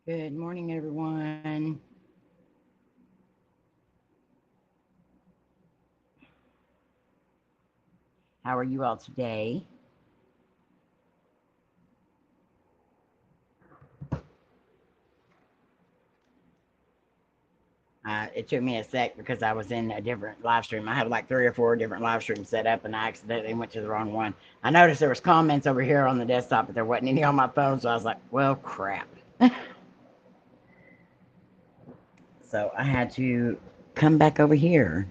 Good morning, everyone. How are you all today? It took me a sec because I was in a different live stream. I have like 3 or 4 different live streams set up, and I accidentally went to the wrong one. I noticed there was comments over here on the desktop, but there wasn't any on my phone, so I was like, "Well, crap." So I had to come back over here.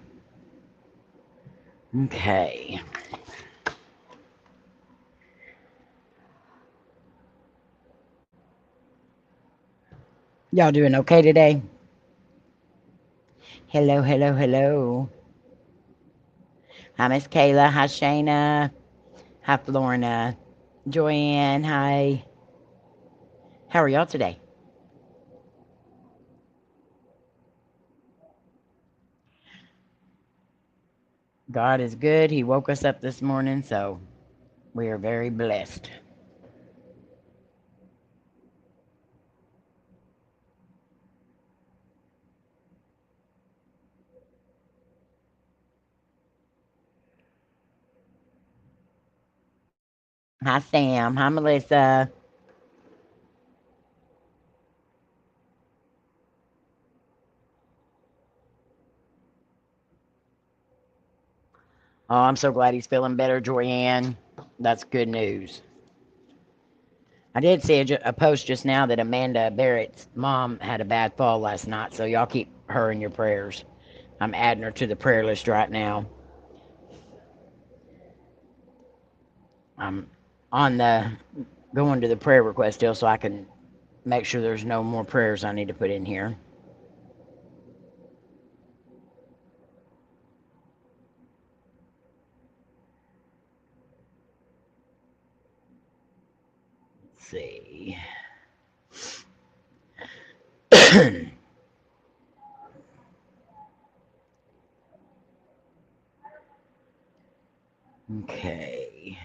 Okay, y'all doing okay today? Hello, hello, hello. Hi, Miss Kayla. Hi, Shayna. Hi, Florna. Joanne. Hi. How are y'all today? God is good. He woke us up this morning, so we are very blessed. Hi, Sam. Hi, Melissa. Oh, I'm so glad he's feeling better, Joanne. That's good news. I did see a post just now that Amanda Barrett's mom had a bad fall last night, so y'all keep her in your prayers. I'm adding her to the prayer list right now. I'm on the going to the prayer request still so I can make sure there's no more prayers I need to put in here. Let's see. Okay.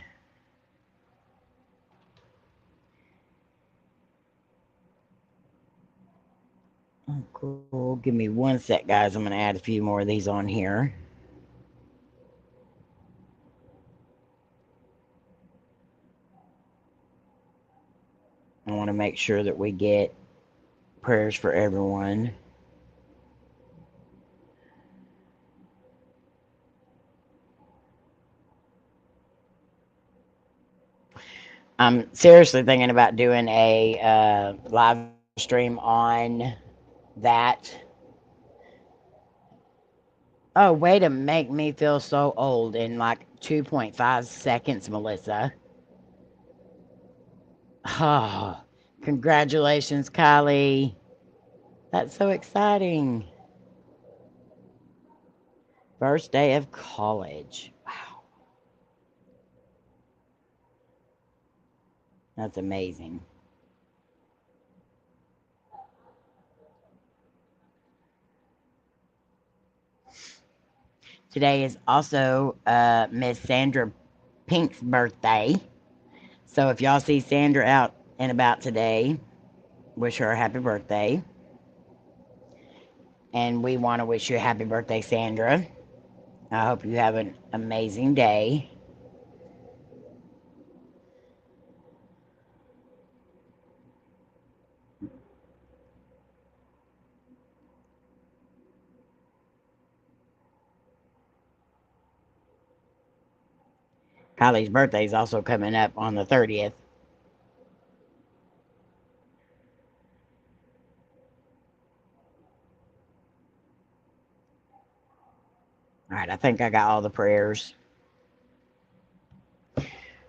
Oh, cool. Give me one sec, guys. I'm going to add a few more of these on here. I want to make sure that we get prayers for everyone. I'm seriously thinking about doing a live stream on that. Oh, way to make me feel so old in like 2.5 seconds, Melissa. Oh, congratulations, Kylie. That's so exciting. First day of college. Wow, that's amazing. Today is also Miss Sandra Pink's birthday. So if y'all see Sandra out and about today, wish her a happy birthday. And we want to wish you a happy birthday, Sandra. I hope you have an amazing day. Kylie's birthday is also coming up on the 30th. All right, I think I got all the prayers. All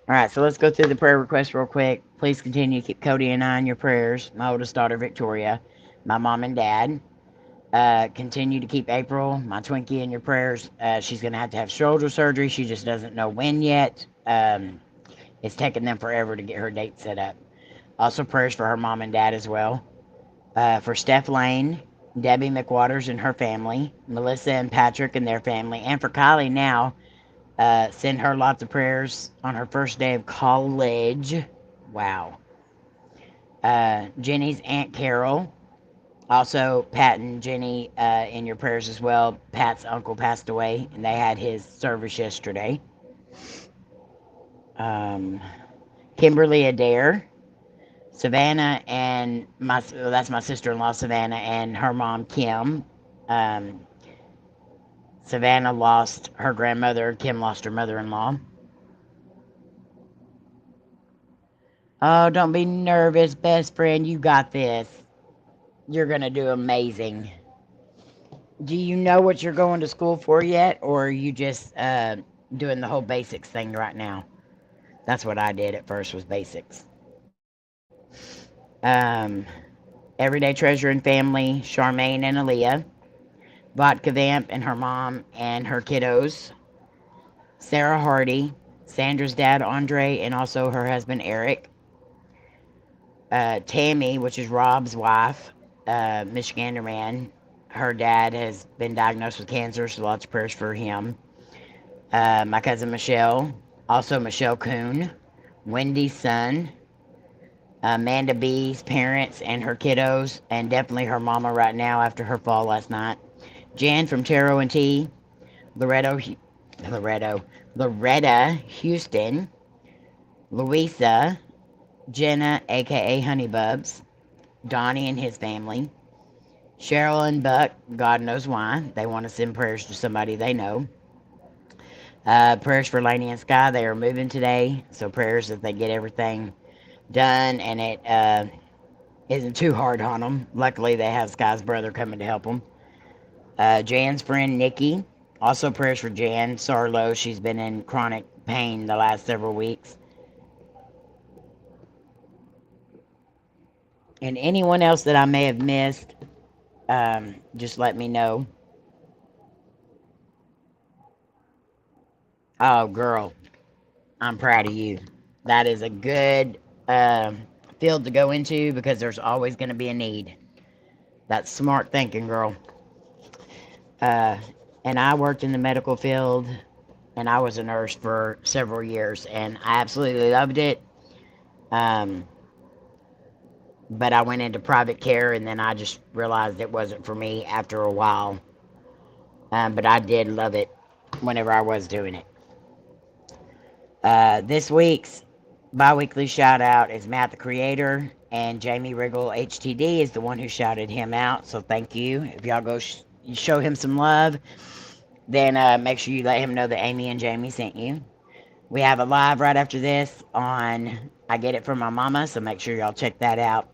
right, so let's go through the prayer requests real quick. Please continue to keep Coty and I in your prayers. My oldest daughter, Victoria, my mom and dad. Continue to keep April, my Twinkie, in your prayers. She's going to have shoulder surgery. She just doesn't know when yet. It's taking them forever to get her date set up. Also, prayers for her mom and dad as well. For Steph Layne, Debbie McWaters and her family, Melissa and Patrick and their family, and for Kylie now. Send her lots of prayers on her first day of college. Wow. Jenny's Aunt Carol. Also, Pat and Jenny in your prayers as well. Pat's uncle passed away, and they had his service yesterday. Kimberly Adair. Savannah and that's my sister-in-law Savannah and her mom Kim. Savannah lost her grandmother. Kim lost her mother-in-law. Oh, don't be nervous, best friend. You got this. You're going to do amazing. Do you know what you're going to school for yet? Or are you just doing the whole basics thing right now? That's what I did at first, was basics. Everyday Treasure and Family, Charmaine and Aaliyah. VodkaVamp and her mom and her kiddos. Sarah Hardy. Sandra's dad, Andre, and also her husband, Eric. Tammy, which is Rob's wife, Michigander man. Her dad has been diagnosed with cancer, so lots of prayers for him. My cousin Michelle, also Michelle Kuhn. Wendy's son. Amanda B's parents and her kiddos, and definitely her mama right now after her fall last night. Jan from Taro and T. Loretta Houston. Louisa. Jenna, aka Honeybubs. Donnie and his family. Cheryl and Buck, God knows why. They want to send prayers to somebody they know. Prayers for Layne and Sky. They are moving today, so prayers that they get everything done and it isn't too hard on them. Luckily, they have Sky's brother coming to help them. Jan's friend Nikki. Also prayers for Jan Sarlo. She's been in chronic pain the last several weeks. And anyone else that I may have missed, just let me know. Oh, girl, I'm proud of you. That is a good field to go into because there's always going to be a need. That's smart thinking, girl. And I worked in the medical field, and I was a nurse for several years, and I absolutely loved it. But I went into private care, and then I just realized it wasn't for me after a while. But I did love it whenever I was doing it. This week's bi-weekly shout-out is Matt the Creator, and Jamie Riggle Htd is the one who shouted him out, so thank you. If y'all go show him some love, then make sure you let him know that Amy and Jamie sent you. We have a live right after this on I Get It From My Mama, so make sure y'all check that out.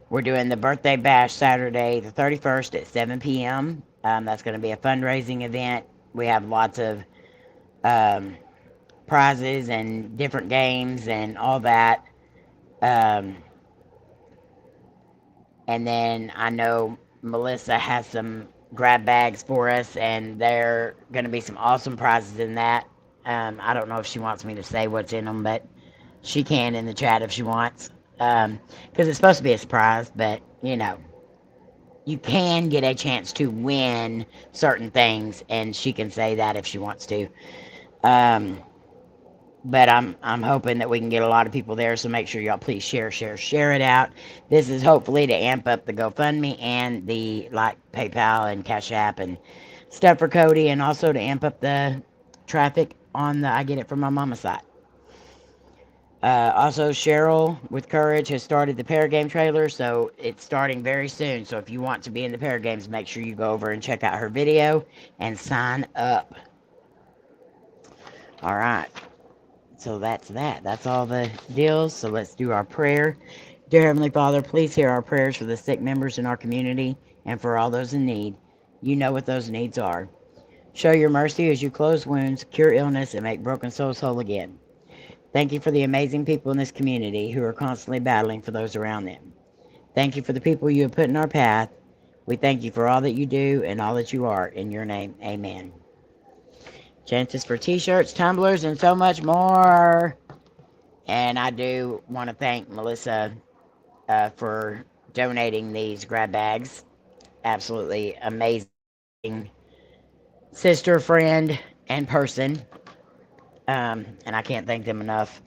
We're doing the birthday bash Saturday the 31st at 7 p.m. That's going to be a fundraising event. We have lots of prizes and different games and all that. And then I know Melissa has some grab bags for us, and there are going to be some awesome prizes in that. I don't know if she wants me to say what's in them, but she can in the chat if she wants. Because it's supposed to be a surprise, but, you know, you can get a chance to win certain things, and she can say that if she wants to. But I'm hoping that we can get a lot of people there, so make sure y'all please share it out. This is hopefully to amp up the GoFundMe and the, like, PayPal and CashApp and stuff for Coty, and also to amp up the traffic on the I Get It From My Mama site. Also, Cheryl with Courage has started the Paragame trailer, so it's starting very soon. So if you want to be in the Paragames, make sure you go over and check out her video and sign up. All right. So that's that. That's all the deals. So let's do our prayer. Dear Heavenly Father, please hear our prayers for the sick members in our community and for all those in need. You know what those needs are. Show your mercy as you close wounds, cure illness, and make broken souls whole again. Thank you for the amazing people in this community who are constantly battling for those around them. Thank you for the people you have put in our path. We thank you for all that you do and all that you are. In your name, amen. Chances for t-shirts, tumblers, and so much more. And I do want to thank Melissa for donating these grab bags. Absolutely amazing sister, friend, and person. And I can't thank them enough.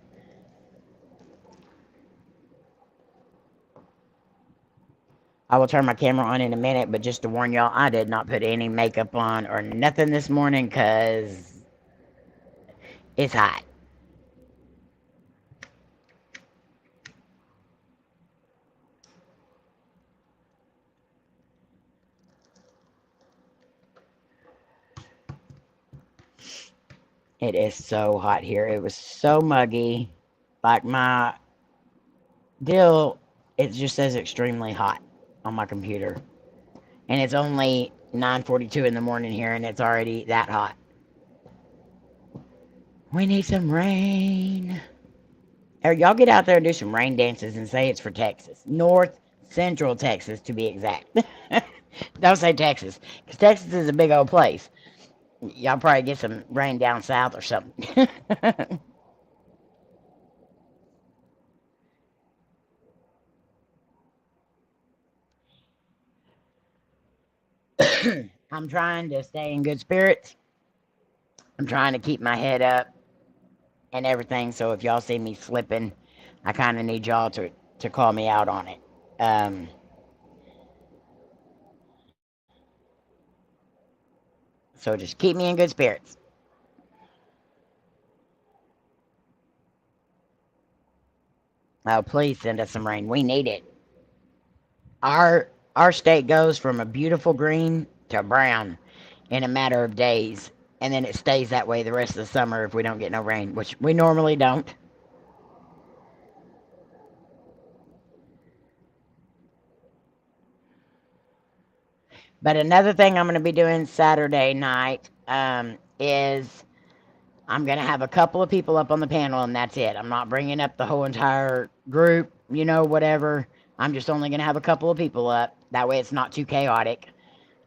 I will turn my camera on in a minute, but just to warn y'all, I did not put any makeup on or nothing this morning because it's hot. It is so hot here. It was so muggy. Like my deal, it just says extremely hot on my computer. And it's only 9:42 in the morning here and it's already that hot. We need some rain. Or y'all get out there and do some rain dances and say it's for Texas. North Central Texas, to be exact. Don't say Texas, because Texas is a big old place. Y'all probably get some rain down south or something. I'm trying to stay in good spirits. I'm trying to keep my head up and everything. So if y'all see me slipping, I kind of need y'all to call me out on it. So just keep me in good spirits. Oh, please send us some rain. We need it. Our state goes from a beautiful green to brown in a matter of days, and then it stays that way the rest of the summer if we don't get no rain, which we normally don't. But another thing I'm going to be doing Saturday night is I'm going to have a couple of people up on the panel, and that's it. I'm not bringing up the whole entire group, you know, whatever. I'm just only going to have a couple of people up. That way it's not too chaotic.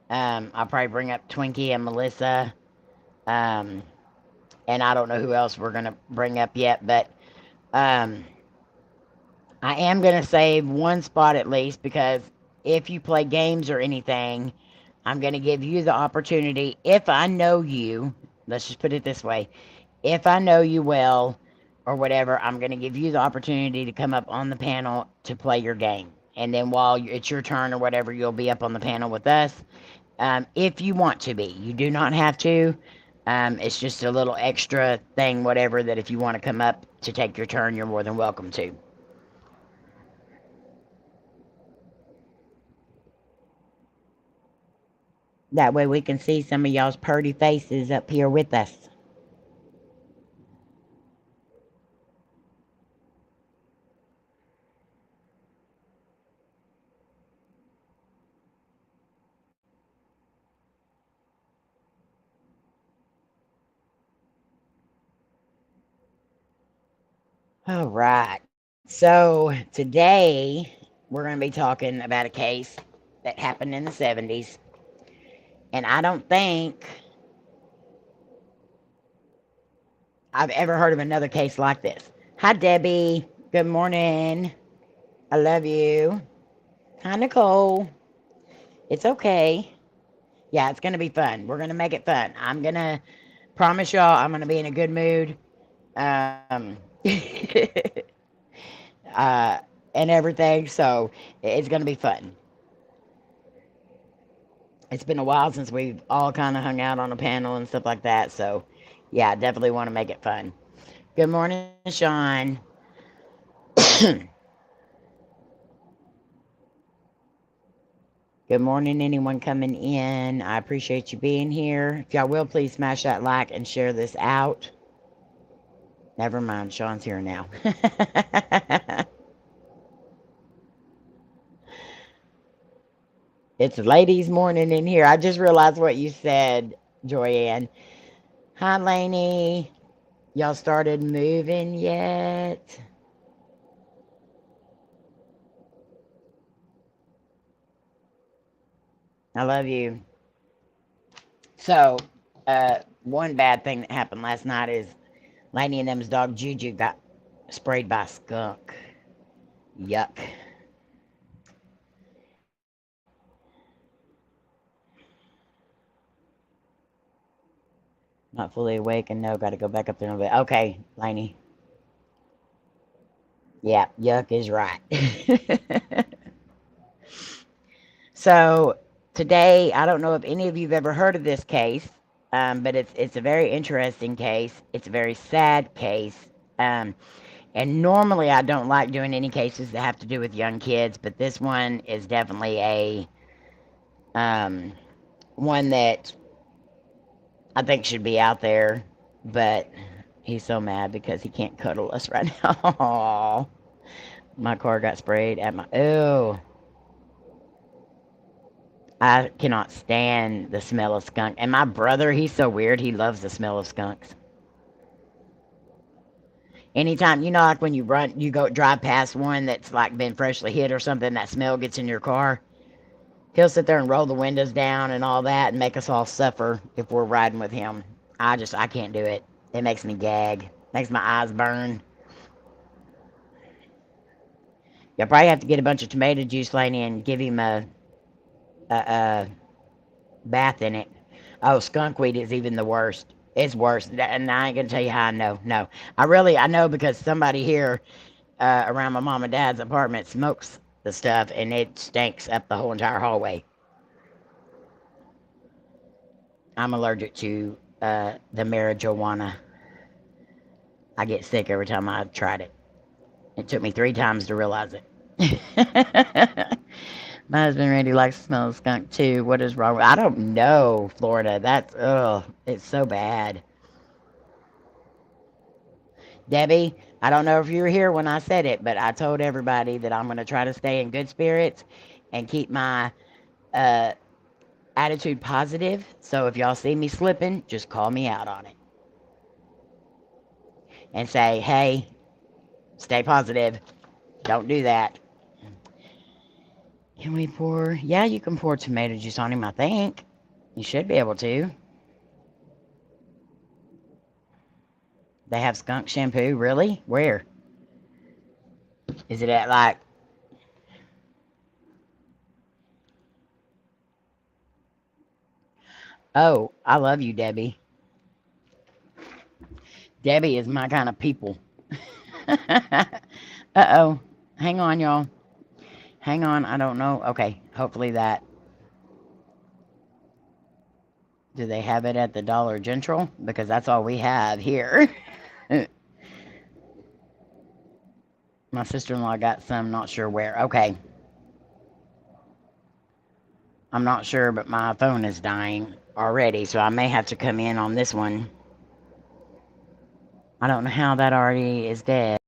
I'll probably bring up Twinkie and Melissa. And I don't know who else we're going to bring up yet, but I am going to save one spot at least because if you play games or anything, I'm going to give you the opportunity. If I know you, let's just put it this way. If I know you well or whatever, I'm going to give you the opportunity to come up on the panel to play your game. And then while it's your turn or whatever, you'll be up on the panel with us. If you want to be. You do not have to. It's just a little extra thing, whatever, that if you want to come up to take your turn, you're more than welcome to. That way we can see some of y'all's purty faces up here with us. All right. So today we're going to be talking about a case that happened in the 70s. And I don't think I've ever heard of another case like this. Hi, Debbie. Good morning. I love you. Hi, Nicole. It's okay. Yeah, it's going to be fun. We're going to make it fun. I'm going to promise y'all I'm going to be in a good mood. And everything. So it's going to be fun. It's been a while since we've all kind of hung out on a panel and stuff like that. So, yeah, I definitely want to make it fun. Good morning, Shawn. Good morning, anyone coming in. I appreciate you being here. If y'all will, please smash that like and share this out. Never mind, Shawn's here now. It's ladies' morning in here. I just realized what you said, Joyanne. Hi, Lainey. Y'all started moving yet? I love you. So, one bad thing that happened last night is Lainey and them's dog Juju got sprayed by a skunk. Yuck. Not fully awake and no, gotta go back up there in a bit. Okay, Lainey. Yeah, yuck is right. So today, I don't know if any of you've ever heard of this case, but it's a very interesting case. It's a very sad case. Um, and normally I don't like doing any cases that have to do with young kids, but this one is definitely a one that I think should be out there. But he's so mad because he can't cuddle us right now. Aw. My car got sprayed at my. Ew. I cannot stand the smell of skunk. And my brother, he's so weird. He loves the smell of skunks. Anytime, you know, like when you go drive past one that's like been freshly hit or something, that smell gets in your car. He'll sit there and roll the windows down and all that and make us all suffer if we're riding with him. I can't do it. It makes me gag. Makes my eyes burn. You'll probably have to get a bunch of tomato juice, Layne, and give him a bath in it. Oh, skunk weed is even the worst. It's worse. And I ain't gonna tell you how I know. No, I know because somebody here around my mom and dad's apartment smokes the stuff, and it stinks up the whole entire hallway. I'm allergic to the marijuana. I get sick every time I tried it. It took me 3 times to realize it. My husband Randy likes the smell of skunk too. What is wrong with? I don't know, Florida. That's it's so bad. Debbie, I don't know if you were here when I said it, but I told everybody that I'm going to try to stay in good spirits and keep my uh, attitude positive. So if y'all see me slipping, just call me out on it and say, hey, stay positive. Don't do that. Can we pour? Yeah, you can pour tomato juice on him, I think. You should be able to. They have skunk shampoo? Really? Where? Is it at like... Oh, I love you, Debbie. Debbie is my kind of people. Uh-oh. Hang on, y'all. Hang on. I don't know. Okay. Hopefully that... Do they have it at the Dollar General? Because that's all we have here. My sister-in-law got some, not sure where. Okay. I'm not sure, but my phone is dying already, so I may have to come in on this one. I don't know how that already is dead.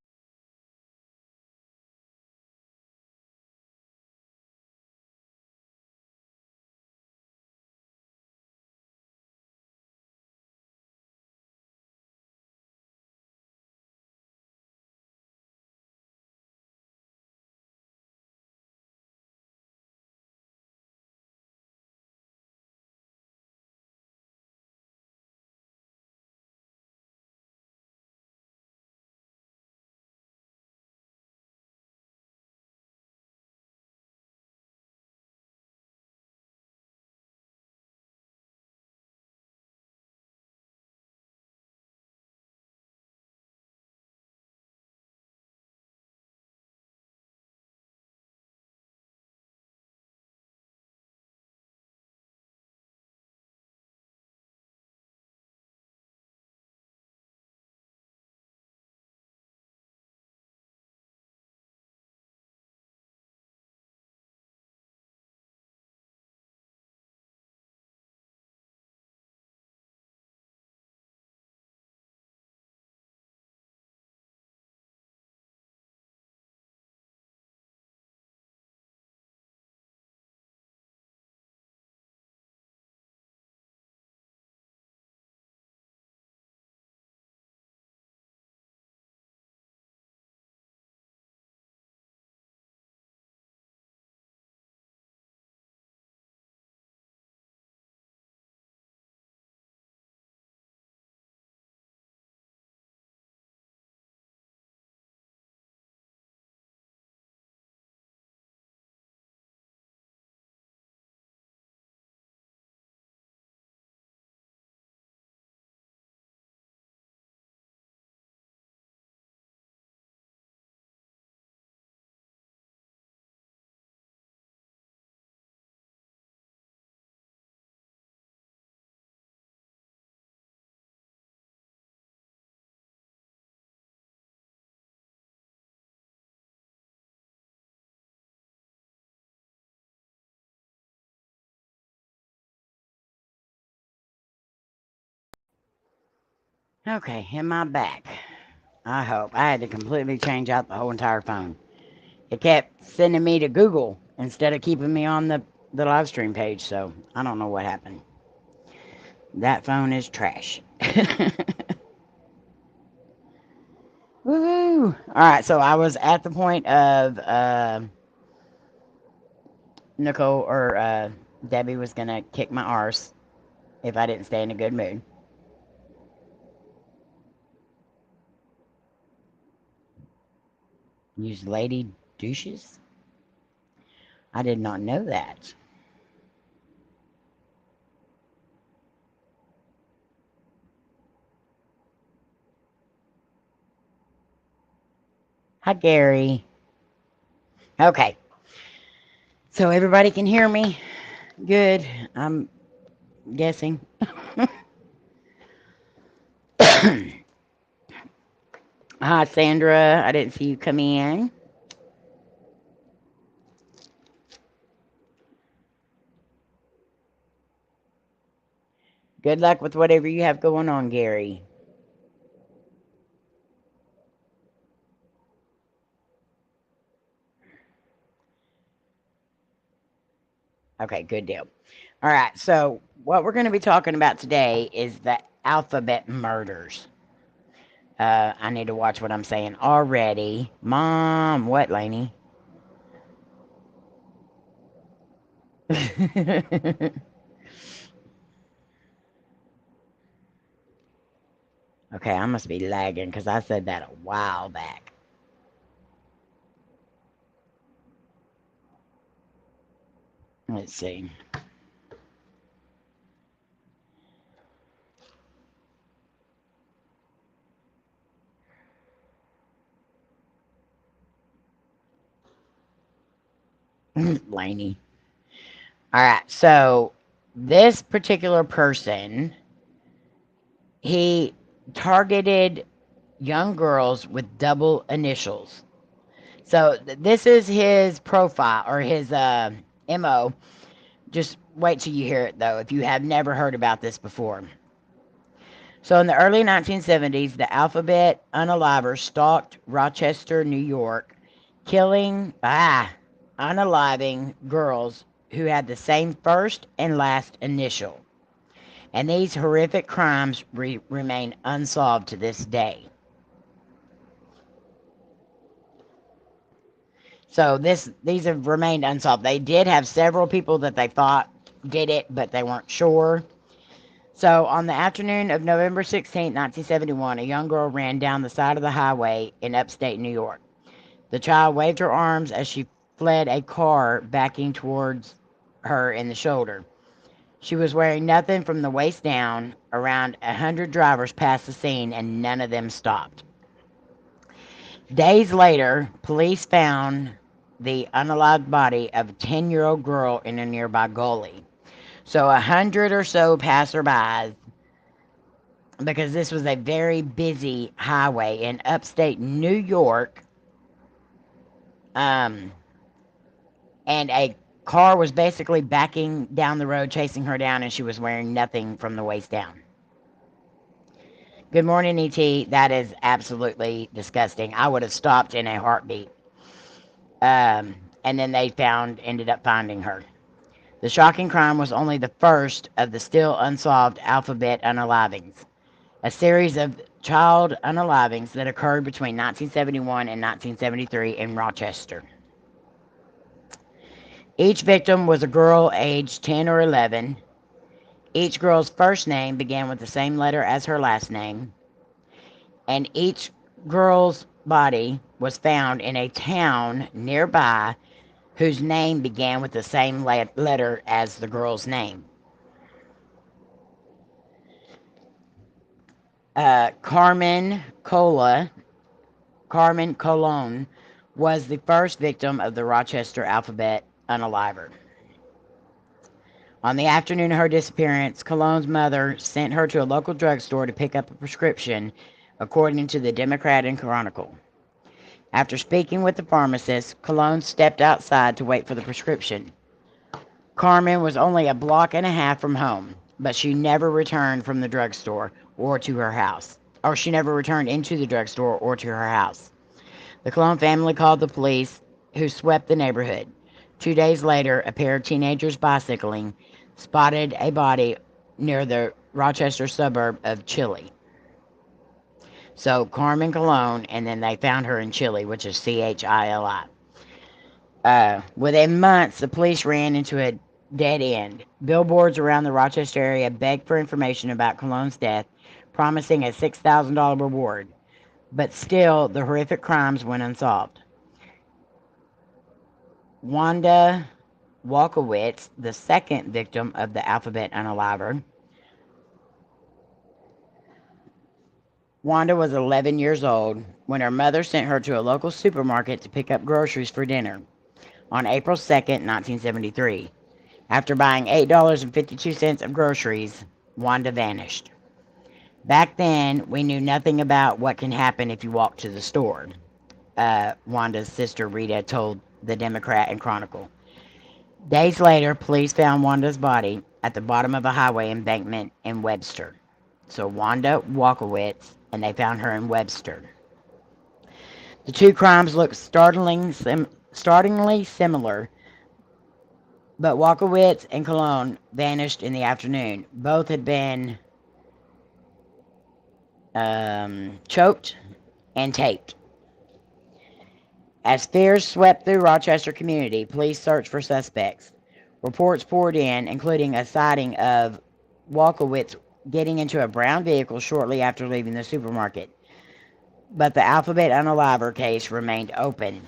Okay, am I back? I hope. I had to completely change out the whole entire phone. It kept sending me to Google instead of keeping me on the live stream page, so I don't know what happened. That phone is trash. Woohoo! Alright, so I was at the point of Nicole or Debbie was gonna kick my arse if I didn't stay in a good mood. Use lady douches? I did not know that. Hi, Gary. Okay. So everybody can hear me? Good. I'm guessing. Hi, Sandra. I didn't see you come in. Good luck with whatever you have going on, Gary. Okay, good deal. All right, so what we're going to be talking about today is the alphabet murders. I need to watch what I'm saying already. Mom, what, Lainey? Okay, I must be lagging because I said that a while back. Let's see. Lainey. All right, so this particular person, he targeted young girls with double initials. So this is his profile or his MO. Just wait till you hear it, though, if you have never heard about this before. So in the early 1970s, the alphabet unalivers stalked Rochester, New York, killing, unaliving girls who had the same first and last initial. And these horrific crimes remain unsolved to this day. So these have remained unsolved. They did have several people that they thought did it, but they weren't sure. So on the afternoon of November 16, 1971, a young girl ran down the side of the highway in upstate New York. The child waved her arms as she fled a car backing towards her in the shoulder. She was wearing nothing from the waist down. Around 100 drivers passed the scene, and none of them stopped. Days later, police found the unalived body of a 10-year-old girl in a nearby gully. So 100 or so passerbys, because this was a very busy highway in upstate New York, and a car was basically backing down the road, chasing her down, and she was wearing nothing from the waist down. Good morning, E.T. That is absolutely disgusting. I would have stopped in a heartbeat. And then they ended up finding her. The shocking crime was only the first of the still unsolved alphabet unalivings, a series of child unalivings that occurred between 1971 and 1973 in Rochester. Each victim was a girl aged 10 or 11. Each girl's first name began with the same letter as her last name, and each girl's body was found in a town nearby whose name began with the same letter as the girl's name. Carmen Colon was the first victim of the Rochester alphabet unaliver. On the afternoon of her disappearance, Colon's mother sent her to a local drugstore to pick up a prescription, according to the Democrat and Chronicle. After speaking with the pharmacist, Colon stepped outside to wait for the prescription. Carmen was only a block and a half from home, but she never returned from the drugstore or to her house. or she never returned into the drugstore or to her house. The Cologne family called the police, who swept the neighborhood. 2 days later, a pair of teenagers bicycling spotted a body near the Rochester suburb of Chile. So Carmen Cologne, and then they found her in Chile, which is Chili. Within months, the police ran into a dead end. Billboards around the Rochester area begged for information about Cologne's death, promising a $6,000 reward. But still, the horrific crimes went unsolved. Wanda Walkowitz, the second victim of the Alphabet Unaliver. Wanda was 11 years old when her mother sent her to a local supermarket to pick up groceries for dinner on April 2nd, 1973. After buying $8.52 of groceries, Wanda vanished. Back then, we knew nothing about what can happen if you walk to the store, Wanda's sister Rita told the Democrat and Chronicle. Days later, police found Wanda's body at the bottom of a highway embankment in Webster. So Wanda Walkowitz, and they found her in Webster. The two crimes looked startlingly similar, but Walkowitz and Cologne vanished in the afternoon. Both had been choked and taped. As fears swept through Rochester community, police searched for suspects. Reports poured in, including a sighting of Walkowitz getting into a brown vehicle shortly after leaving the supermarket. But the Alphabet Unaliver case remained open.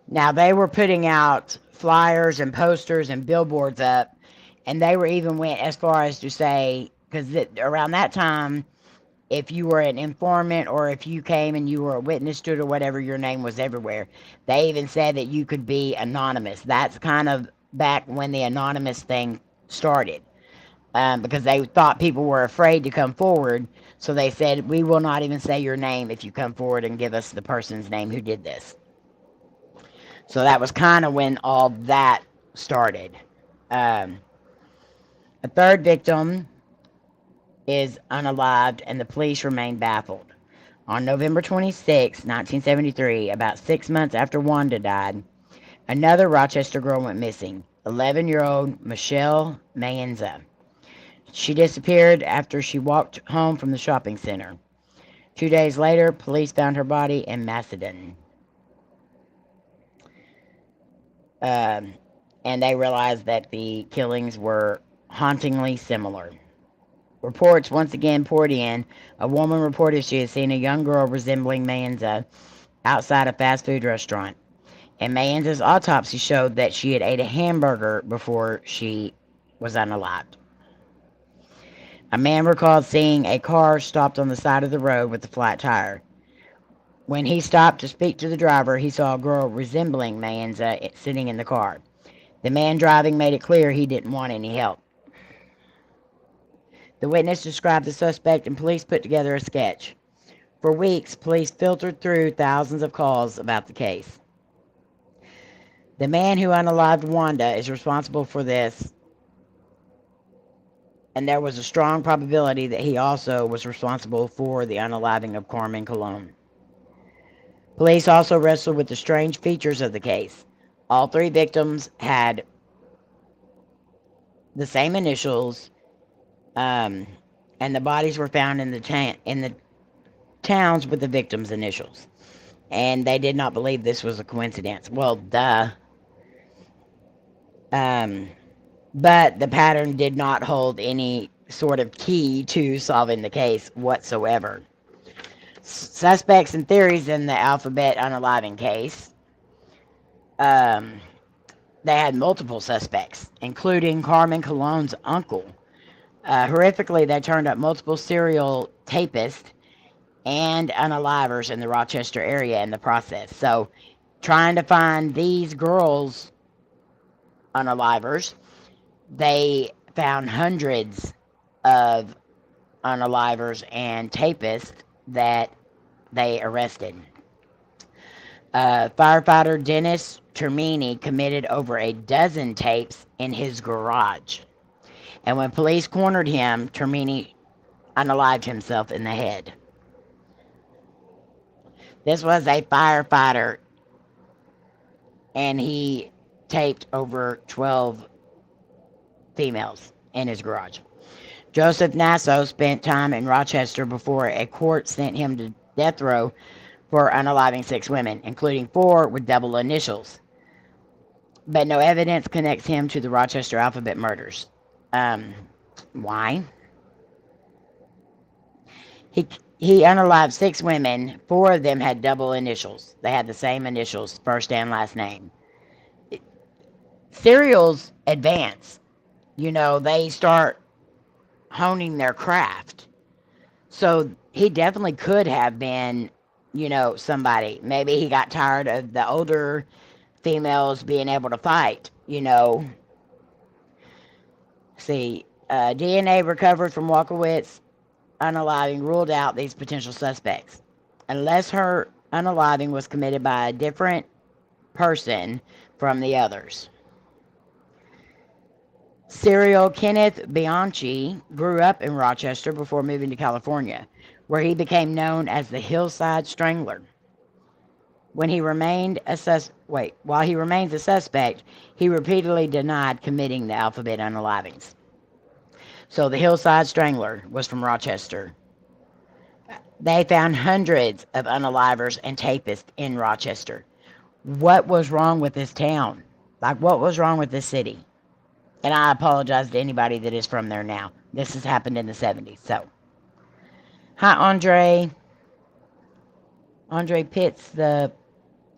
Now, they were putting out flyers and posters and billboards up, and they were even went as far as to say, because around that time, if you were an informant or if you came and you were a witness to it or whatever, your name was everywhere. They even said that you could be anonymous. That's kind of back when the anonymous thing started, because they thought people were afraid to come forward. So they said, we will not even say your name if you come forward and give us the person's name who did this. So that was kind of when all that started. A third victim is unalived, and the police remain baffled. On November 26, 1973, about 6 months after Wanda died, another Rochester girl went missing, 11-year-old Michelle Mayenza. She disappeared after she walked home from the shopping center. 2 days later, police found her body in Macedon. And they realized that the killings were hauntingly similar. Reports once again poured in. A woman reported she had seen a young girl resembling Mayenza outside a fast food restaurant. And Mayenza's autopsy showed that she had ate a hamburger before she was unalived. A man recalled seeing a car stopped on the side of the road with a flat tire. When he stopped to speak to the driver, he saw a girl resembling Mayenza sitting in the car. The man driving made it clear he didn't want any help. The witness described the suspect, and police put together a sketch. For weeks, police filtered through thousands of calls about the case. The man who unalived Wanda is responsible for this, and there was a strong probability that he also was responsible for the unaliving of Carmen Cologne. Police also wrestled with the strange features of the case. All three victims had the same initials, and the bodies were found in the towns with the victims' initials. And they did not believe this was a coincidence. Well, duh. But the pattern did not hold any sort of key to solving the case whatsoever. Suspects and theories in the Alphabet unaliving case. They had multiple suspects, including Carmen Cologne's uncle. Horrifically, they turned up multiple serial tapists and unalivers in the Rochester area in the process. So, trying to find these girls' unalivers, they found hundreds of unalivers and tapists that they arrested. Firefighter Dennis Termini committed over a dozen tapes in his garage. And when police cornered him, Termini unalived himself in the head. This was a firefighter, and he taped over 12 females in his garage. Joseph Nasso spent time in Rochester before a court sent him to death row for unaliving 6 women, including 4 with double initials. But no evidence connects him to the Rochester Alphabet murders. Why? He unalived 6 women. 4 of them had double initials. They had the same initials, first and last name. Serials advance. You know, they start honing their craft. So he definitely could have been, you know, somebody. Maybe he got tired of the older females being able to fight, you know. See, DNA recovered from Walkowitz unaliving ruled out these potential suspects. Unless her unaliving was committed by a different person from the others. Serial Kenneth Bianchi grew up in Rochester before moving to California, where he became known as the Hillside Strangler. While he remains a suspect, he repeatedly denied committing the Alphabet unalivings. So the Hillside Strangler was from Rochester. They found hundreds of unalivers and tapists in Rochester. What was wrong with this town? Like, what was wrong with this city? And I apologize to anybody that is from there now. This has happened in the 70s. So, hi, Andre. Andre Pitts, the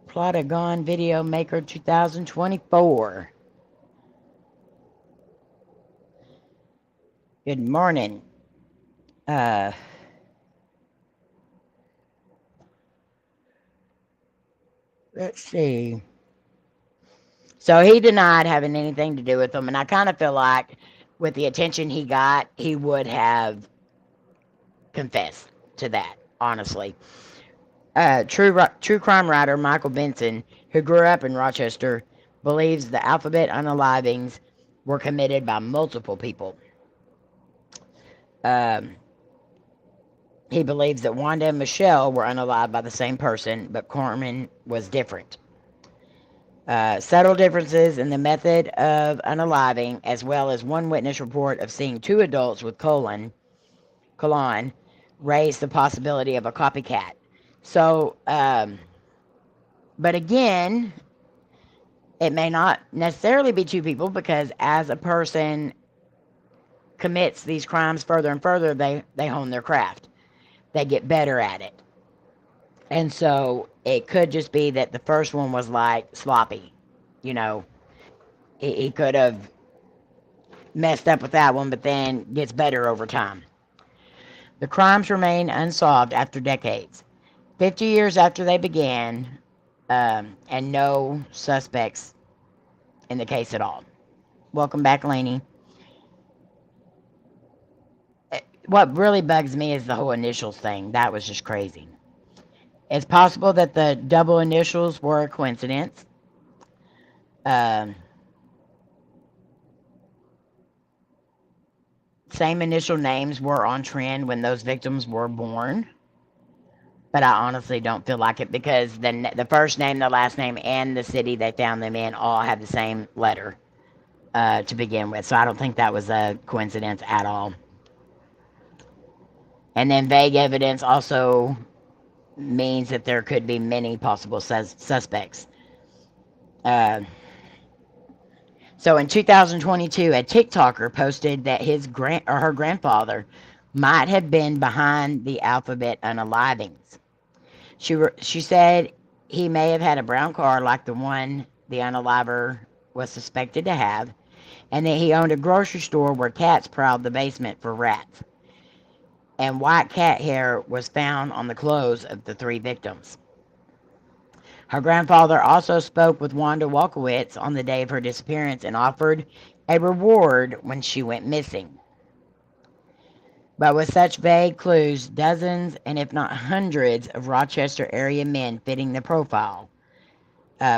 Plotagon Video Maker 2024. Good morning. Let's see. So he denied having anything to do with them, and I kind of feel like with the attention he got, he would have confessed to that, honestly. True crime writer Michael Benson, who grew up in Rochester, believes the Alphabet unalivings were committed by multiple people. He believes that Wanda and Michelle were unalived by the same person, but Corbin was different. Subtle differences in the method of unaliving, as well as one witness report of seeing 2 adults with colon, raised the possibility of a copycat. So, but again, it may not necessarily be 2 people, because as a person commits these crimes further and further, they hone their craft. They get better at it. And so it could just be that the first one was like sloppy. You know, he could have messed up with that one, but then gets better over time. The crimes remain unsolved after decades. 50 years after they began, and no suspects in the case at all. Welcome back, Layne. What really bugs me is the whole initials thing. That was just crazy. It's possible that the double initials were a coincidence. Same initial names were on trend when those victims were born. But I honestly don't feel like it, because the first name, the last name, and the city they found them in all have the same letter to begin with. So I don't think that was a coincidence at all. And then vague evidence also means that there could be many possible suspects. So in 2022, a TikToker posted that her grandfather might have been behind the Alphabet unalivings. She said he may have had a brown car like the one the unaliver was suspected to have, and that he owned a grocery store where cats prowled the basement for rats. And white cat hair was found on the clothes of the 3 victims. Her grandfather also spoke with Wanda Walkowitz on the day of her disappearance and offered a reward when she went missing. But with such vague clues, dozens and if not hundreds of Rochester area men fitting the profile,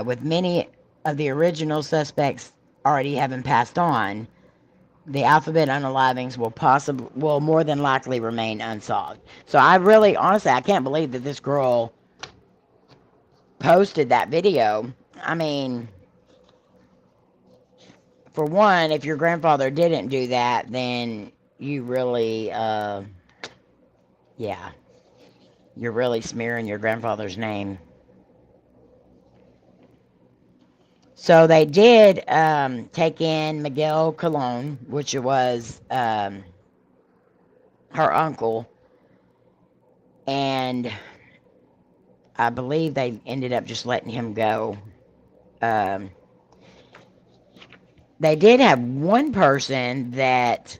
with many of the original suspects already having passed on, the alphabet unalivings will more than likely remain unsolved. So I really, honestly, I can't believe that this girl posted that video. I mean, for one, if your grandfather didn't do that, then you really, yeah, you're really smearing your grandfather's name. So they did take in Miguel Colon, which was her uncle, and I believe they ended up just letting him go. They did have one person that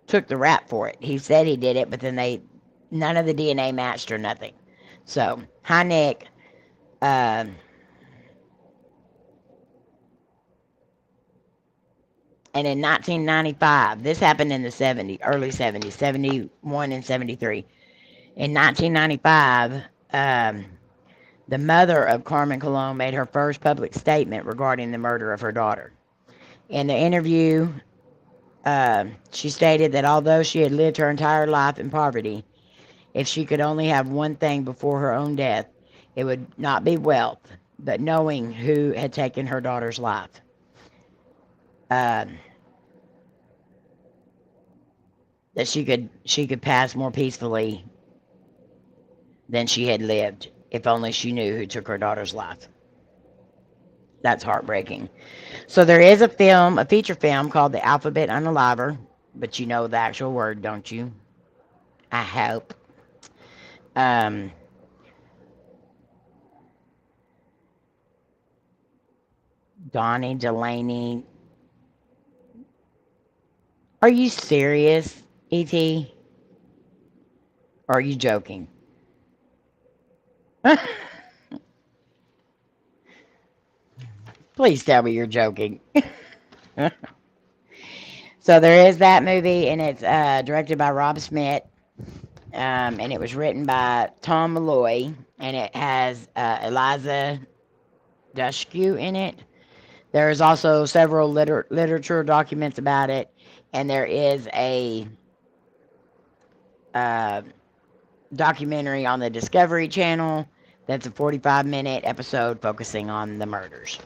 took the rap for it. He said he did it, but then none of the DNA matched or nothing. So, hi Nick. And in 1995, this happened in the early 70s, 71 and 73. In 1995, the mother of Carmen Colon made her first public statement regarding the murder of her daughter. In the interview, she stated that although she had lived her entire life in poverty, if she could only have one thing before her own death, it would not be wealth, but knowing who had taken her daughter's life. That she could pass more peacefully than she had lived if only she knew who took her daughter's life. That's heartbreaking. So there is a feature film called The Alphabet Unaliver, but you know the actual word, don't you? I hope. Donnie Delaney. Are you serious, E.T.? Or are you joking? Please tell me you're joking. So there is that movie, and it's directed by Rob Smith, and it was written by Tom Malloy, and it has Eliza Dushku in it. There is also several literature documents about it, and there is a documentary on the Discovery Channel that's a 45-minute episode focusing on the murders.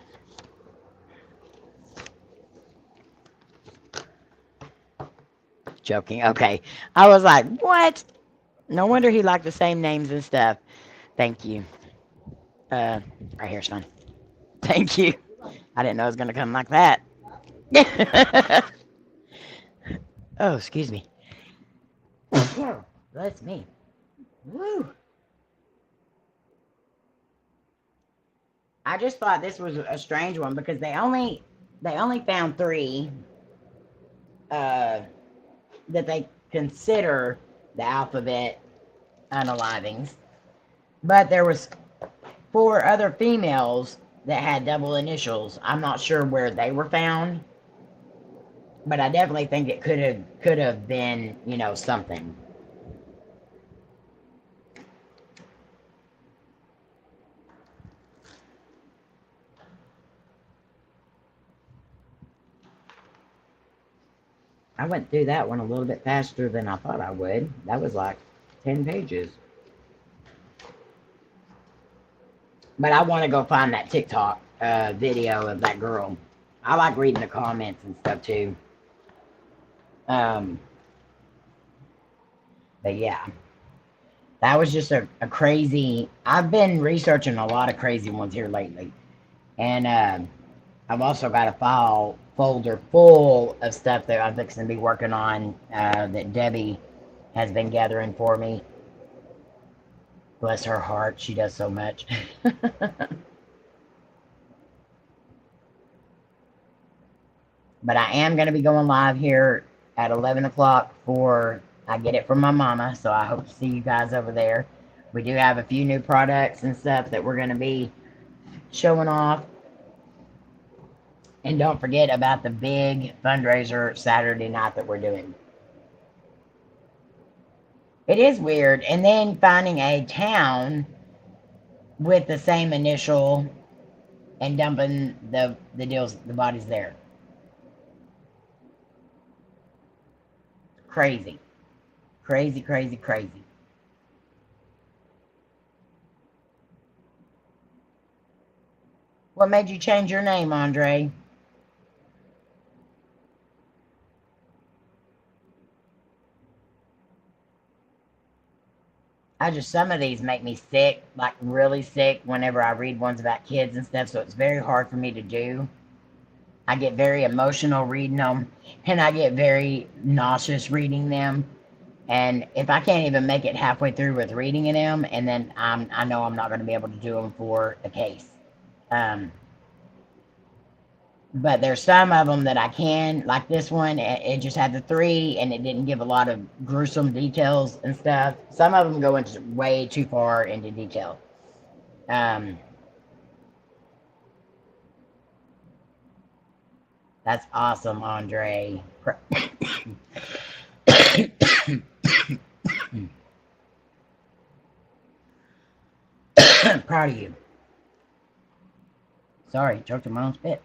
Joking. Okay. I was like, what? No wonder he liked the same names and stuff. Thank you. Right here's fine. Thank you. I didn't know it was going to come like that. Oh, excuse me. That's me. Woo. I just thought this was a strange one because they only found 3 that they consider the alphabet unalivings, but there was 4 other females that had double initials. I'm not sure where they were found, but I definitely think it could have been, something. I went through that one a little bit faster than I thought I would. That was like 10 pages. But I want to go find that TikTok video of that girl. I like reading the comments and stuff too. But yeah, that was just a crazy. I've been researching a lot of crazy ones here lately. And I've also got a folder full of stuff that I'm fixing to be working on that Debbie has been gathering for me. Bless her heart, she does so much. But I am going to be going live here at 11 o'clock for I Get It From My Mama, so I hope to see you guys over there. We do have a few new products and stuff that we're going to be showing off. And don't forget about the big fundraiser Saturday night that we're doing. It is weird. And then finding a town with the same initial and dumping the bodies there. Crazy. Crazy, crazy, crazy. What made you change your name, Andre? Some of these make me sick, like really sick, whenever I read ones about kids and stuff, so it's very hard for me to do. I get very emotional reading them, and I get very nauseous reading them. And if I can't even make it halfway through with reading them, and then I know I'm not going to be able to do them for a case. But there's some of them that I can, like this one, it just had the 3, and it didn't give a lot of gruesome details and stuff. Some of them go into way too far into detail. That's awesome, Andre. Proud of you. Sorry, choked on my own spit.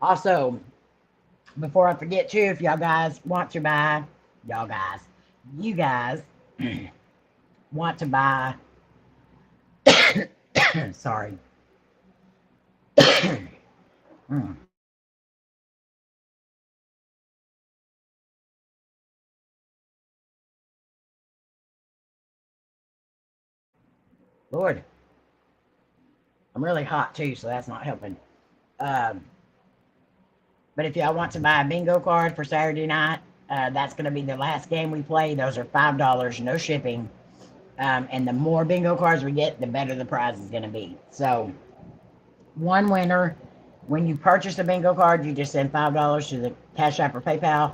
Also, before I forget too, if y'all guys want to buy, you guys want to buy, sorry. Lord, I'm really hot too, so that's not helping. But if y'all want to buy a bingo card for Saturday night, that's going to be the last game we play. Those are $5, no shipping. And the more bingo cards we get, the better the prize is going to be. So, one winner, when you purchase a bingo card, you just send $5 to the CashApp or PayPal.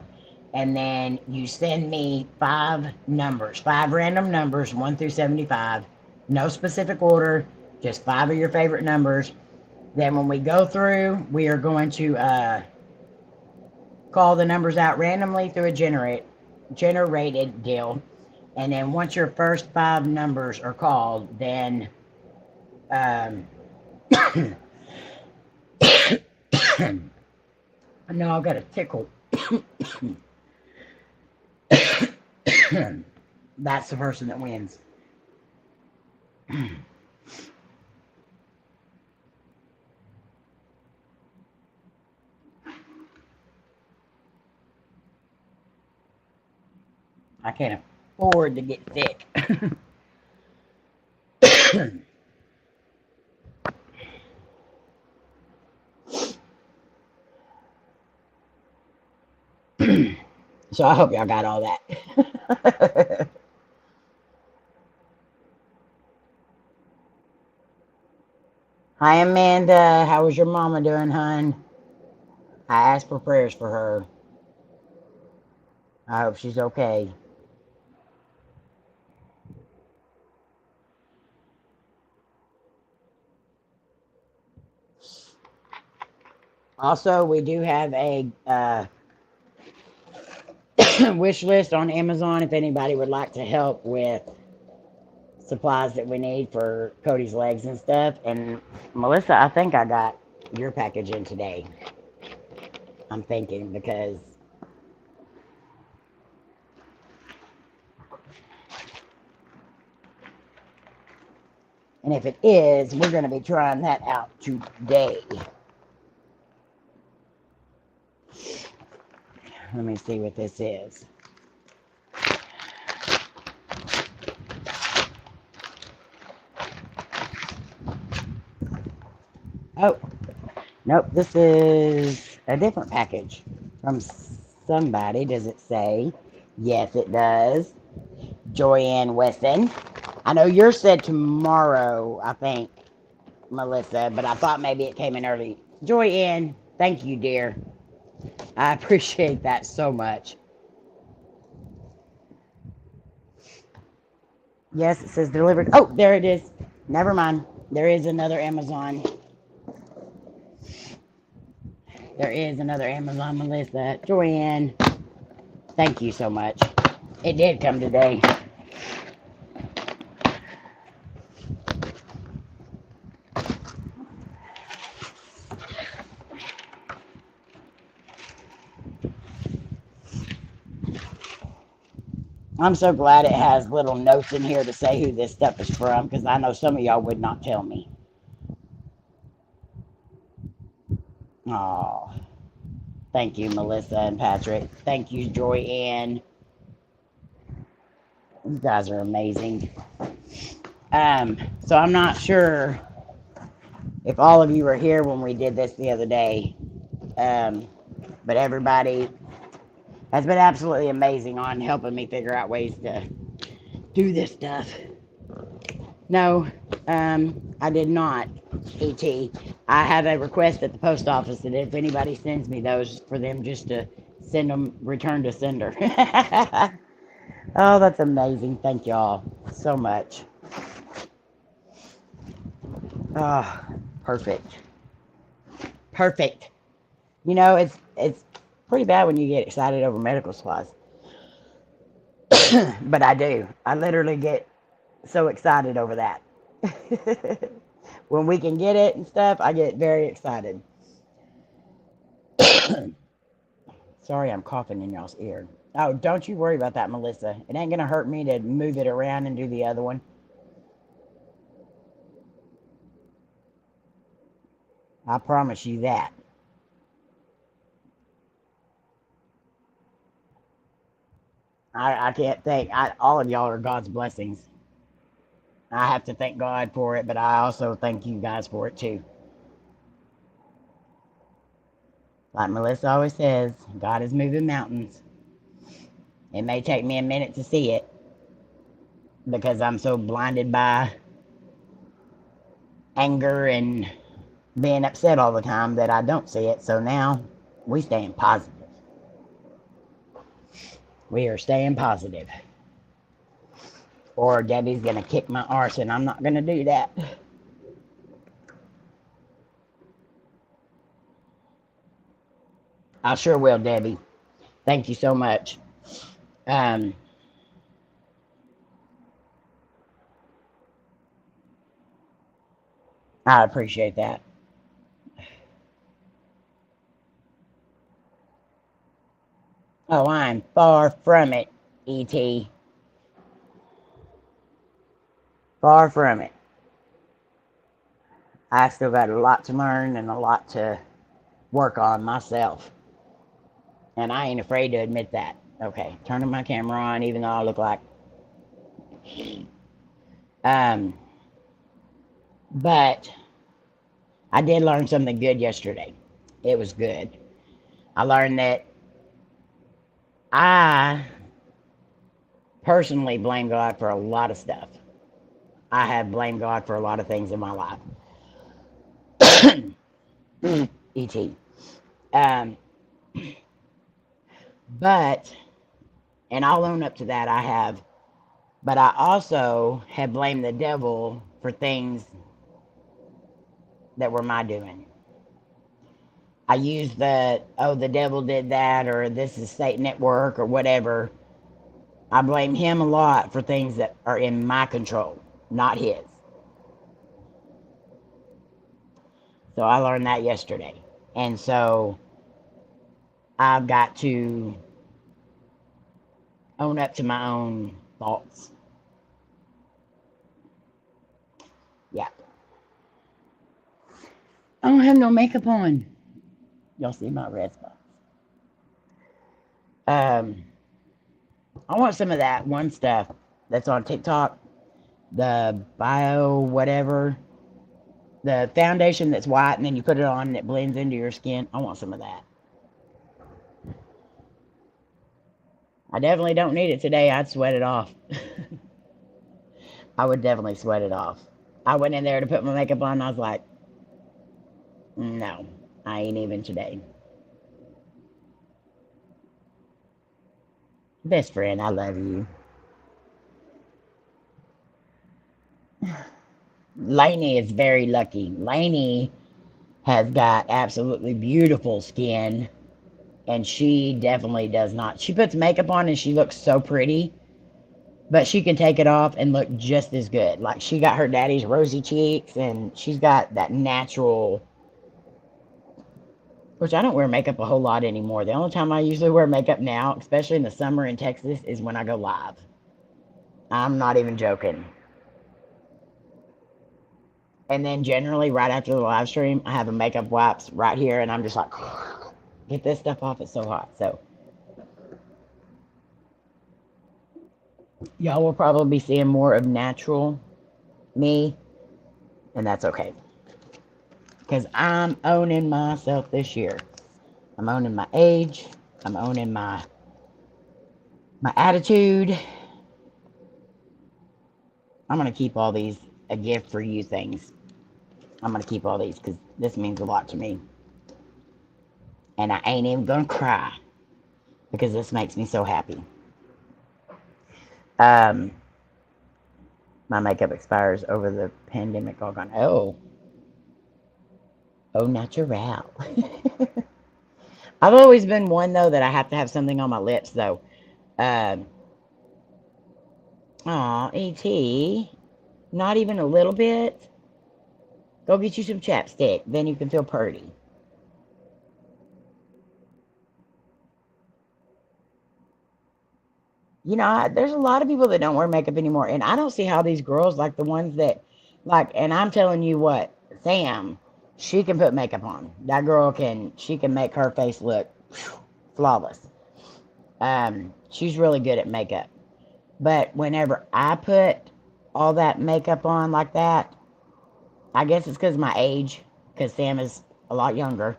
And then you send me 5 numbers, 5 random numbers, 1 through 75. No specific order, just 5 of your favorite numbers. Then when we go through, we are going to call the numbers out randomly through a generated deal. And then once your first 5 numbers are called, then I know I've got a tickle. That's the person that wins. I can't afford to get sick. So I hope y'all got all that. Hi, Amanda. How was your mama doing, hon? I asked for prayers for her. I hope she's okay. Also, we do have a wish list on Amazon if anybody would like to help with supplies that we need for Cody's legs and stuff. And Melissa, I think I got your package in today. I'm thinking, because and if it is, we're going to be trying that out today. Let me see what this is. Oh, nope, this is a different package from somebody. Does it say? Yes, it does. Joyanne Weston. I know yours said tomorrow, I think, Melissa, but I thought maybe it came in early. Joyanne, thank you, dear. I appreciate that so much. Yes, it says delivered. Oh, there it is. Never mind. There is another Amazon. There is another Amazon Melissa. Joanne, thank you so much. It did come today. I'm so glad it has little notes in here to say who this stuff is from, because I know some of y'all would not tell me. Oh, thank you, Melissa and Patrick. Thank you, Joyanne. You guys are amazing. So I'm not sure if all of you were here when we did this the other day, but everybody has been absolutely amazing on helping me figure out ways to do this stuff. No, I did not, ET. I have a request at the post office that if anybody sends me those, for them just to send them, return to sender. Oh, that's amazing. Thank y'all so much. Oh, perfect. Perfect. You know, it's pretty bad when you get excited over medical supplies. But I do. I literally get so excited over that. When we can get it and stuff, I get very excited. Sorry, I'm coughing in y'all's ear. Oh, don't you worry about that, Melissa. It ain't gonna hurt me to move it around and do the other one. I promise you that. I can't thank, all of y'all are God's blessings. I have to thank God for it, but I also thank you guys for it too. Like Melissa always says, God is moving mountains. It may take me a minute to see it because I'm so blinded by anger and being upset all the time that I don't see it. So now we staying positive. We are staying positive. Or Debbie's going to kick my arse, and I'm not going to do that. I sure will, Debbie. Thank you so much. I appreciate that. Oh, I'm far from it, E.T. Far from it. I still got a lot to learn and a lot to work on myself. And I ain't afraid to admit that. Okay, turning my camera on, even though I look like... But I did learn something good yesterday. It was good. I learned that I personally blame God for a lot of stuff. I have blamed God for a lot of things in my life. E.T. But, and I'll own up to that, I have. But I also have blamed the devil for things that were my doing. I used the devil did that, or this is Satan at work, or whatever. I blame him a lot for things that are in my control, not his. So I learned that yesterday. And so I've got to own up to my own thoughts. Yeah. I don't have no makeup on. Y'all see my red spots. I want some of that one stuff that's on TikTok. The bio whatever. The foundation that's white and then you put it on and it blends into your skin. I want some of that. I definitely don't need it today. I'd sweat it off. I would definitely sweat it off. I went in there to put my makeup on and I was like, no, I ain't even today. Best friend, I love you. Layne is very lucky. Layne has got absolutely beautiful skin, and she definitely does not. She puts makeup on and she looks so pretty, but she can take it off and look just as good. Like, she got her daddy's rosy cheeks, and she's got that natural, which I don't wear makeup a whole lot anymore. The only time I usually wear makeup now, especially in the summer in Texas, is when I go live. I'm not even joking. And then generally right after the live stream, I have a makeup wipes right here, and I'm just like, get this stuff off. It's so hot. So y'all will probably be seeing more of natural me, and that's okay. Because I'm owning myself this year. I'm owning my age. I'm owning my attitude. I'm going to keep all these a gift for you things. I'm going to keep all these because this means a lot to me. And I ain't even going to cry because this makes me so happy. My makeup expires over the pandemic. All gone. Oh, natural. I've always been one, though, that I have to have something on my lips, though. Aw, E.T., not even a little bit? Go get you some chapstick. Then you can feel pretty. You know, there's a lot of people that don't wear makeup anymore. And I don't see how these girls, like the ones that, like, and I'm telling you what, Sam, she can put makeup on. That girl she can make her face look flawless. She's really good at makeup. But whenever I put all that makeup on like that, I guess it's because of my age, because Sam is a lot younger,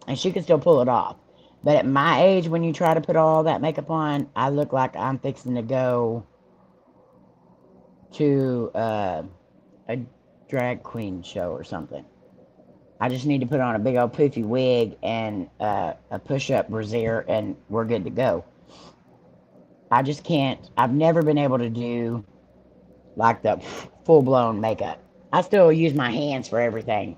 and she can still pull it off. But at my age, when you try to put all that makeup on, I look like I'm fixing to go to a drag queen show or something. I just need to put on a big old poofy wig and a push-up brassiere, and we're good to go. I just can't. I've never been able to do like the full-blown makeup. I still use my hands for everything.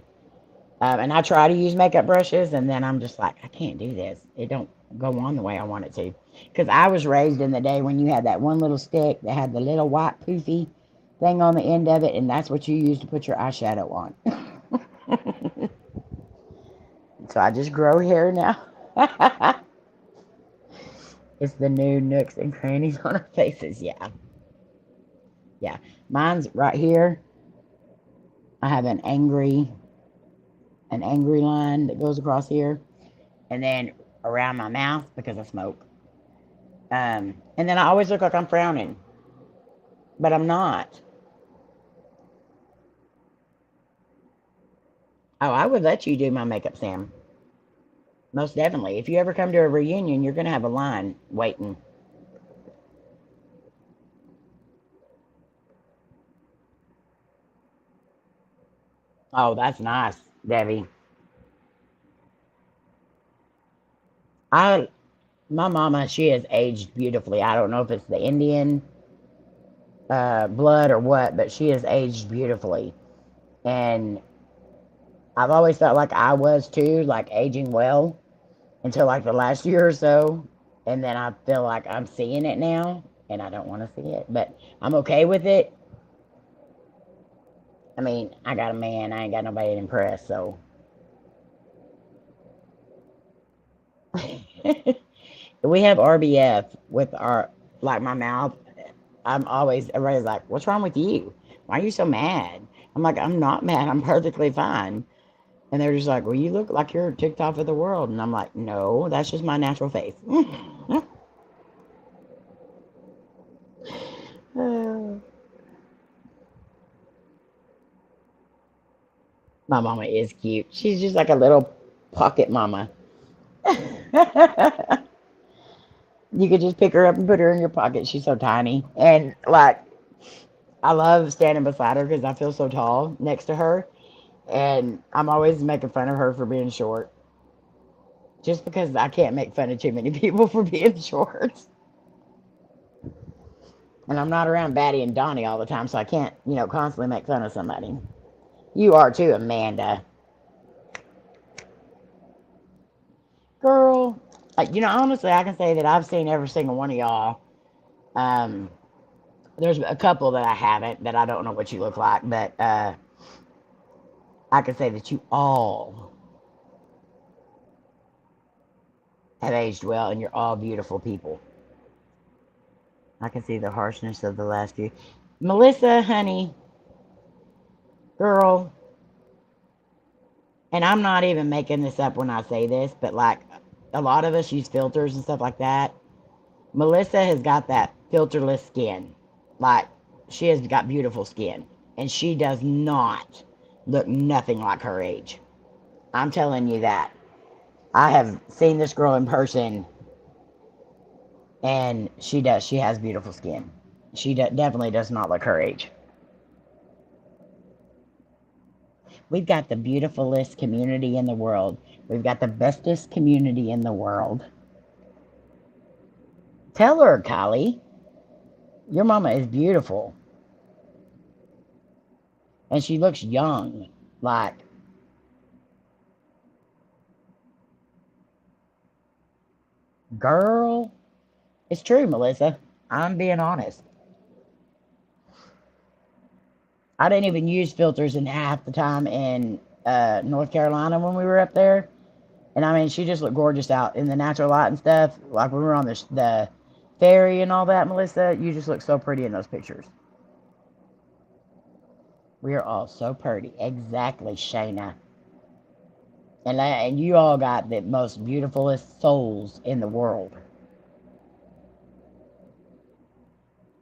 And I try to use makeup brushes, and then I'm just like, I can't do this. It don't go on the way I want it to. Because I was raised in the day when you had that one little stick that had the little white poofy thing on the end of it, and that's what you use to put your eyeshadow on. So I just grow hair now. It's the new nooks and crannies on our faces. Yeah. Yeah. Mine's right here. I have an angry line that goes across here, and then around my mouth because I smoke. And then I always look like I'm frowning, but I'm not. Oh, I would let you do my makeup, Sam. Most definitely. If you ever come to a reunion, you're going to have a line waiting. Oh, that's nice, Debbie. My mama, she has aged beautifully. I don't know if it's the Indian blood or what, but she has aged beautifully. And I've always felt like I was too, like aging well until like the last year or so. And then I feel like I'm seeing it now, and I don't want to see it, but I'm okay with it. I mean, I got a man, I ain't got nobody to impress, so. We have RBF with our, like my mouth. Everybody's like, what's wrong with you? Why are you so mad? I'm like, I'm not mad. I'm perfectly fine. And they're just like, well, you look like you're ticked off of the world. And I'm like, no, that's just my natural face. My mama is cute. She's just like a little pocket mama. You could just pick her up and put her in your pocket. She's so tiny. And like, I love standing beside her because I feel so tall next to her. And I'm always making fun of her for being short. Just because I can't make fun of too many people for being short. And I'm not around Batty and Donnie all the time, so I can't, constantly make fun of somebody. You are too, Amanda. Honestly, I can say that I've seen every single one of y'all. Um, there's a couple that I haven't, that I don't know what you look like, but I can say that you all have aged well, and you're all beautiful people. I can see the harshness of the last few. Melissa, honey, girl, and I'm not even making this up when I say this, but like a lot of us use filters and stuff like that. Melissa has got that filterless skin. Like, she has got beautiful skin. And she does not look nothing like her age. I'm telling you that. I have seen this girl in person, and she does. She has beautiful skin. She definitely does not look her age. We've got the beautifulest community in the world. We've got the bestest community in the world. Tell her, Kylie, your mama is beautiful. And she looks young. Like, girl, it's true, Melissa. I'm being honest. I didn't even use filters in half the time in North Carolina when we were up there. And I mean, she just looked gorgeous out in the natural light and stuff. Like when we were on the ferry and all that, Melissa, you just look so pretty in those pictures. We are all so pretty. Exactly, Shayna. And you all got the most beautifulest souls in the world.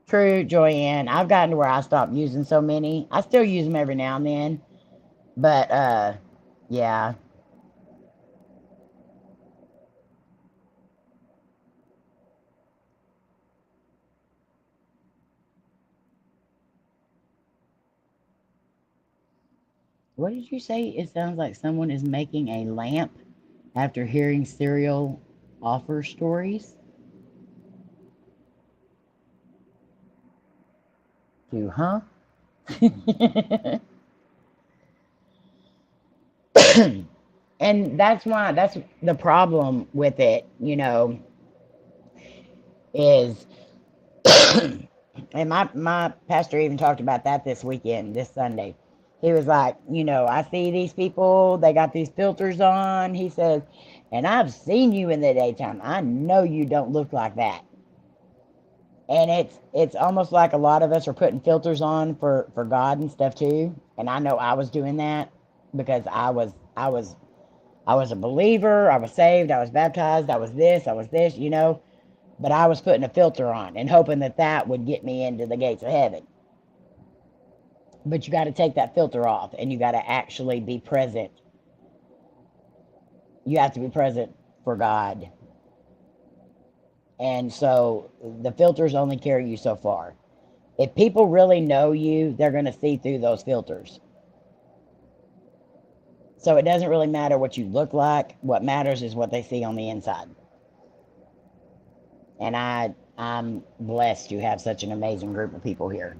True, Joyanne. I've gotten to where I stopped using so many. I still use them every now and then. But, yeah. What did you say? It sounds like someone is making a lamp after hearing serial offer stories. You, huh? And that's the problem with it, is and my pastor even talked about that this weekend, this Sunday. He was like, I see these people, they got these filters on. He says, and I've seen you in the daytime. I know you don't look like that. And it's almost like a lot of us are putting filters on for God and stuff too. And I know I was doing that because I was a believer, I was saved, I was baptized, I was this, but I was putting a filter on and hoping that would get me into the gates of heaven. But you got to take that filter off, and you got to actually be present. You have to be present for God. And so the filters only carry you so far. If people really know you, they're going to see through those filters. So it doesn't really matter what you look like. What matters is what they see on the inside. And I'm blessed to have such an amazing group of people here.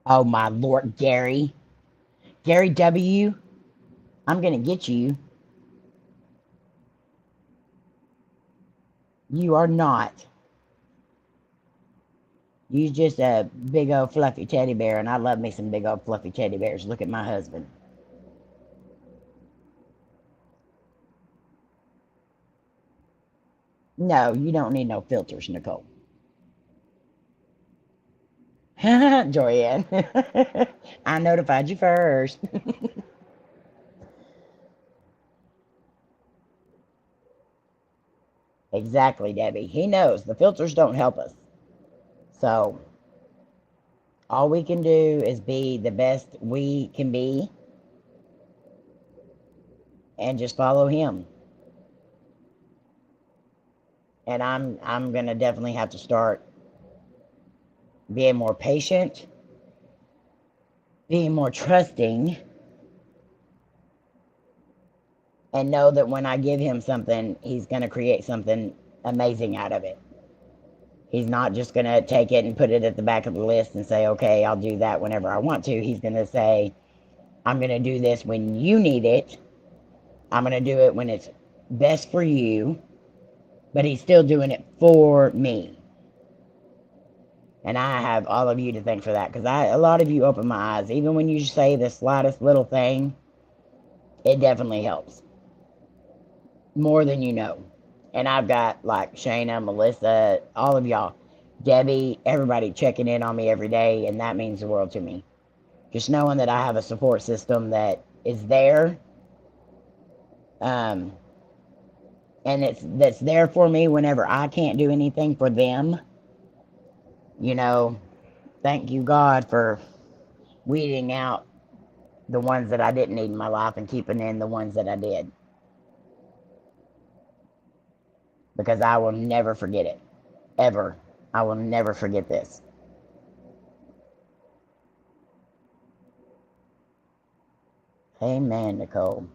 Oh my Lord, Gary. Gary W., I'm going to get you. You are not. You just a big old fluffy teddy bear, and I love me some big old fluffy teddy bears. Look at my husband. No, you don't need no filters, Nicole. Joyanne. I notified you first. Exactly, Debbie. He knows the filters don't help us. So all we can do is be the best we can be and just follow him. And I'm gonna definitely have to start being more patient, being more trusting, and know that when I give him something, he's gonna create something amazing out of it. He's not just going to take it and put it at the back of the list and say, okay, I'll do that whenever I want to. He's going to say, I'm going to do this when you need it. I'm going to do it when it's best for you. But he's still doing it for me. And I have all of you to thank for that. Because a lot of you open my eyes. Even when you say the slightest little thing, it definitely helps. More than you know. And I've got like Shayna, Melissa, all of y'all, Debbie, everybody checking in on me every day, and that means the world to me. Just knowing that I have a support system that is there, and that's there for me whenever I can't do anything for them. You know, thank you God for weeding out the ones that I didn't need in my life and keeping in the ones that I did. Because I will never forget it. Ever. I will never forget this. Amen, Nicole.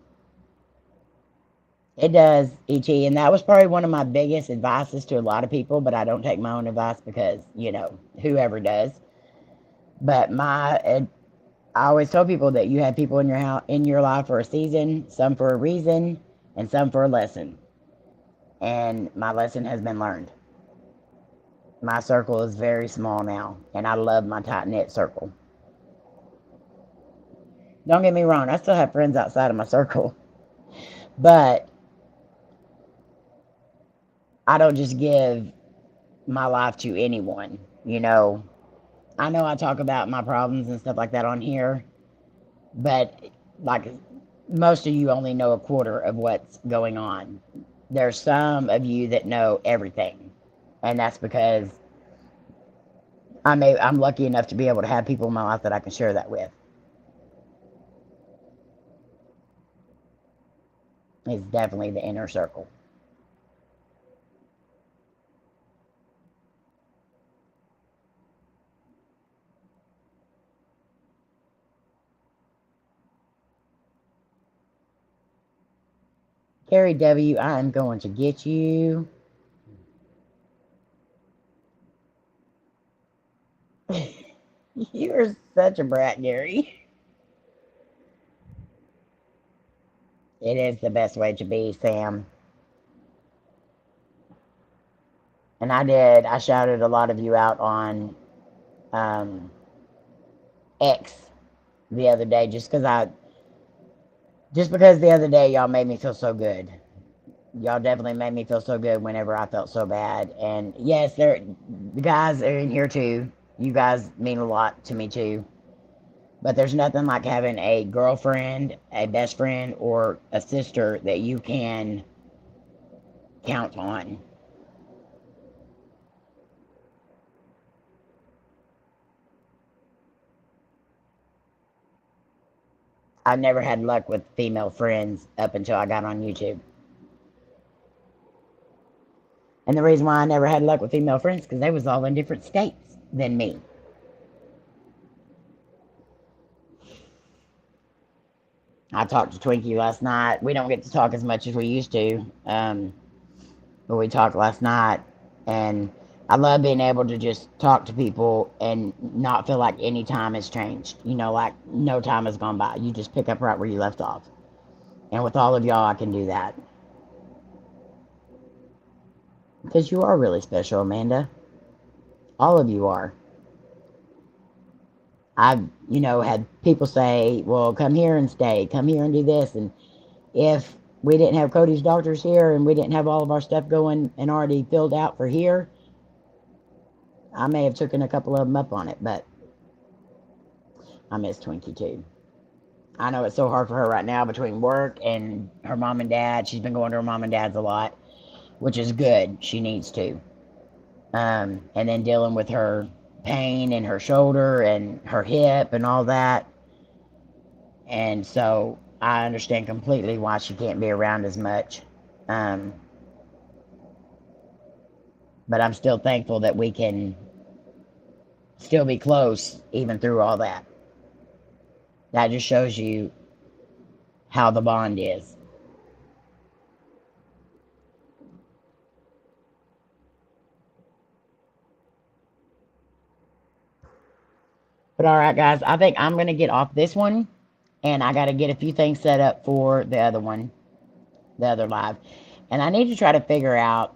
It does, E.T., and that was probably one of my biggest advices to a lot of people, but I don't take my own advice because, you know, whoever does. But I always tell people that you have people in your life for a season, some for a reason, and some for a lesson. And my lesson has been learned. My circle is very small now, and I love my tight-knit circle. Don't get me wrong, I still have friends outside of my circle. But I don't just give my life to anyone, you know. I know I talk about my problems and stuff like that on here, but like most of you only know a quarter of what's going on. There's some of you that know everything, and that's because I'm lucky enough to be able to have people in my life that I can share that with. It's definitely the inner circle. Carrie W., I am going to get you. You're such a brat, Gary. It is the best way to be, Sam. And I shouted a lot of you out on X the other day just because the other day y'all made me feel so good. Y'all definitely made me feel so good whenever I felt so bad. And yes, the guys are in here too. You guys mean a lot to me too. But there's nothing like having a girlfriend, a best friend, or a sister that you can count on. I've never had luck with female friends up until I got on YouTube. And the reason why I never had luck with female friends because they was all in different states than me. I talked to Twinkie last night. We don't get to talk as much as we used to, but we talked last night, and I love being able to just talk to people and not feel like any time has changed. You know, like no time has gone by. You just pick up right where you left off. And with all of y'all, I can do that. Because you are really special, Amanda. All of you are. I've, had people say, well, come here and stay. Come here and do this. And if we didn't have Cody's doctors here and we didn't have all of our stuff going and already filled out for here, I may have taken a couple of them up on it, but I miss Twinkie too. I know it's so hard for her right now between work and her mom and dad. She's been going to her mom and dad's a lot, which is good. She needs to. And then dealing with her pain in her shoulder and her hip and all that. And so I understand completely why she can't be around as much. But I'm still thankful that we can still be close even through all that. That just shows you how the bond is. But all right, guys, I think I'm going to get off this one. And I got to get a few things set up for the other one, the other live. And I need to try to figure out,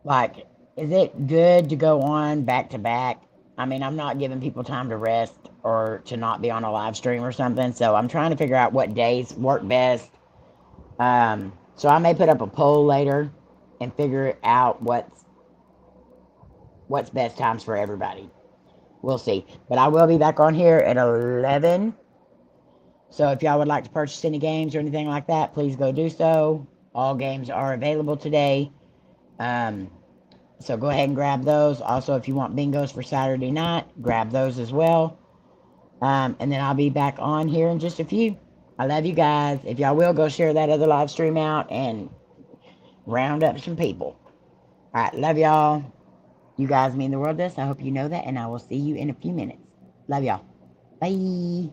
like, is it good to go on back to back? I mean, I'm not giving people time to rest or to not be on a live stream or something. So I'm trying to figure out what days work best. So I may put up a poll later and figure out what's best times for everybody. We'll see. But I will be back on here at 11. So if y'all would like to purchase any games or anything like that, please go do so. All games are available today. So go ahead and grab those. Also, if you want bingos for Saturday night, grab those as well. And then I'll be back on here in just a few. I love you guys. If y'all will, go share that other live stream out and round up some people. All right, love y'all. You guys mean the world to us. I hope you know that, and I will see you in a few minutes. Love y'all. Bye.